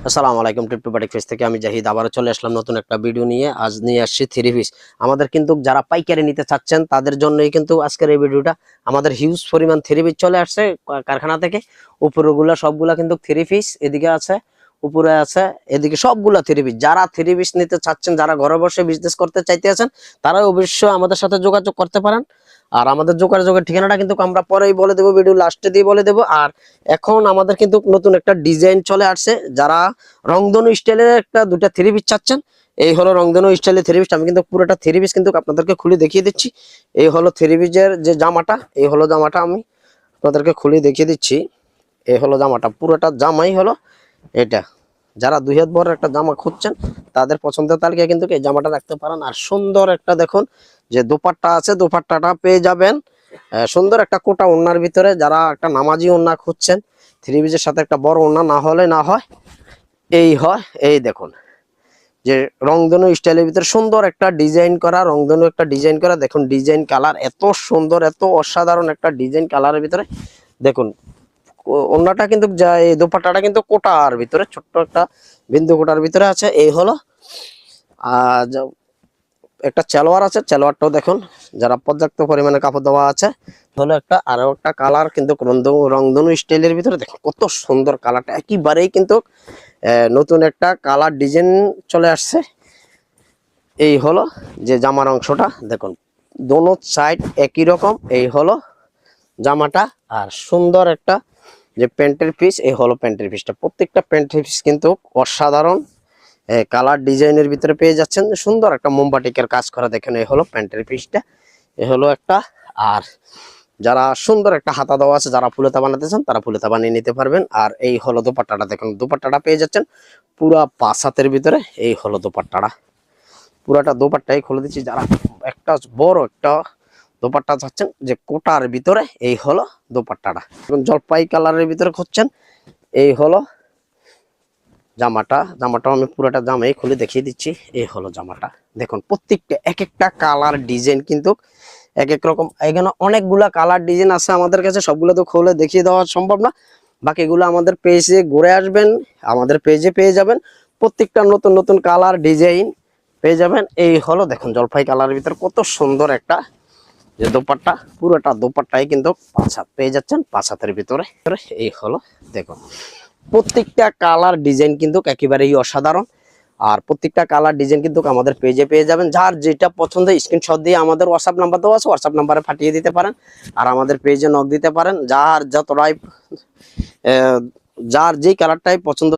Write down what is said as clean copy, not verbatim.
আসসালামু আলাইকুম। টিপটু batik face থেকে আমি জাহিদ আবারও চলে আসলাম নতুন একটা ভিডিও নিয়ে। আজ নিয়ে আসছি থ্রি পিস। আমাদের কিন্তু যারা পাইকারি নিতে চাচ্ছেন তাদের জন্যই কিন্তু আজকের এই ভিডিওটা। আমাদের হিউজ পরিমাণ থ্রি পিস চলে আসছে কারখানা থেকে। উপরেগুলা সবগুলা কিন্তু থ্রি পিস, এদিকে আছে, উপরে আছে, এদিকে সবগুলা থ্রি পিস। যারা থ্রি পিস নিতে চাচ্ছেন, যারা ঘরে বসে বিজনেস করতে চাইতে আছেন, তারা অবশ্যই আমাদের সাথে যোগাযোগ করতে পারেন। আর আমাদের যোগাযোগের ঠিকানাটা কিন্তু আমরা পরেই বলে দেবো, ভিডিও লাস্টে দিয়ে বলে দেবো। আর এখন আমাদের কিন্তু নতুন একটা ডিজাইন চলে আসছে। যারা রংধনু স্টাইলের একটা দুটা থ্রি পিস চাচ্ছেন, এই হলো রংধনু স্টাইলের থ্রি পিস। আমি কিন্তু পুরোটা থ্রি পিস কিন্তু আপনাদেরকে খুলে দেখিয়ে দিচ্ছি। এই হলো থ্রি পিসের যে জামাটা, এই হলো জামাটা, আমি আপনাদেরকে খুলে দেখিয়ে দিচ্ছি। এই হলো জামাটা, পুরোটা জামাই হলো এটা। যারা 2 হাত বড় একটা জামা খুঁজছেন তাদের পছন্দের তালিকায় কিন্তু এই জামাটা রাখতে পারেন। আর সুন্দর একটা দেখুন যে দোপাট্টা আছে, দোপাট্টাটা পেয়ে যাবেন সুন্দর একটা কোটা ওড়নার ভিতরে। যারা একটা নামাজি ওড়না খুঁজছেন, থ্রি পিসের সাথে একটা বড় ওড়না না হলে না হয়, এই হয়। এই দেখুন যে রংধনু স্টাইলের ভিতরে সুন্দর একটা ডিজাইন করা, রংধনু একটা ডিজাইন করা। দেখুন ডিজাইন কালার এত সুন্দর, এত অসাধারণ একটা ডিজাইন কালারের ভিতরে। দেখুন ওড়নাটা কিন্তু এই দোপাট্টাটা কিন্তু কোটার ভিতরে, ছোট্ট একটা বিন্দু কোটার ভিতরে আছে। এই হলো একটা সালোয়ার আছে, সালোয়ারটাও দেখুন যারা পর্যাপ্ত পরিমাণে কাপড় দেওয়া আছে। হলো একটা আরো একটা কালার কিন্তু রংধনু স্টাইলের ভিতরে। দেখুন কত সুন্দর কালারটা, একেবারেই কিন্তু নতুন একটা কালার ডিজাইন চলে আসছে। এই হলো যে জামার অংশটা, দেখুন দোনো সাইড একই রকম। এই হলো জামাটা। আর সুন্দর একটা যে প্যান্টের পিস, এই হলো প্যান্টের পিসটা। প্রত্যেকটা প্যান্টের পিস কিন্তু অসাধারণ কালার ডিজাইনের ভিতরে পেয়ে যাচ্ছেন। সুন্দর একটা মোমবাটিকের কাজ করা, দেখেন এই হলো প্যান্টের পিসটা। এ হলো একটা। আর যারা সুন্দর একটা হাতা দেওয়া আছে, যারা ফুলেতা বানাতে চান তারা ফুলেতা বানিয়ে নিতে পারবেন। আর এই হলো দোপাট্টাটা, দেখুন দোপাট্টাটা পেয়ে যাচ্ছেন পুরা 5 হাতের ভিতরে। এই হলো দোপাট্টাটা, পুরাটা দোপাট্টাই খুলে দিচ্ছি। যারা একটা বড় একটা দোপাট্টা চাচ্ছেন যে কোটার ভিতরে, এই হলো দোপাট্টাটা। জলপাই কালারের ভিতরে খুঁজছেন, এই হলো জামাটা। জামাটাও আমি পুরোটা জামাই খুলে দেখিয়ে দিচ্ছি। এই হলো জামাটা, দেখুন প্রত্যেকটা এক একটা কালার ডিজাইন কিন্তু এক এক রকম। এখানে অনেকগুলা কালার ডিজাইন আছে আমাদের কাছে, সবগুলো তো খুলে দেখিয়ে দেওয়া সম্ভব না। বাকিগুলো আমাদের পেজে ঘুরে আসবেন, আমাদের পেজে পেয়ে যাবেন। প্রত্যেকটা নতুন নতুন কালার ডিজাইন পেয়ে যাবেন। এই হলো দেখুন জলপাই কালারের ভিতরে কত সুন্দর একটা যে দোপাট্টা, পুরোটা দোপাট্টাই কিন্তু 5 হাত পেয়ে যাচ্ছেন, 5 হাতের ভিতরে। এই হলো দেখুন প্রত্যেকটা কালার ডিজাইন কিন্তু একেবারেই অসাধারণ। আর প্রত্যেকটা কালার ডিজাইন কিন্তু আমাদের পেজে পেয়ে যাবেন। যার যেটা পছন্দ স্ক্রিনশট দিয়ে আমাদের হোয়াটসঅ্যাপ নাম্বার দেওয়া আছে, হোয়াটসঅ্যাপ নাম্বারে পাঠিয়ে দিতে পারেন। আর আমাদের পেজে নক দিতে পারেন। যার যতটাই যার যেই কালারটাই পছন্দ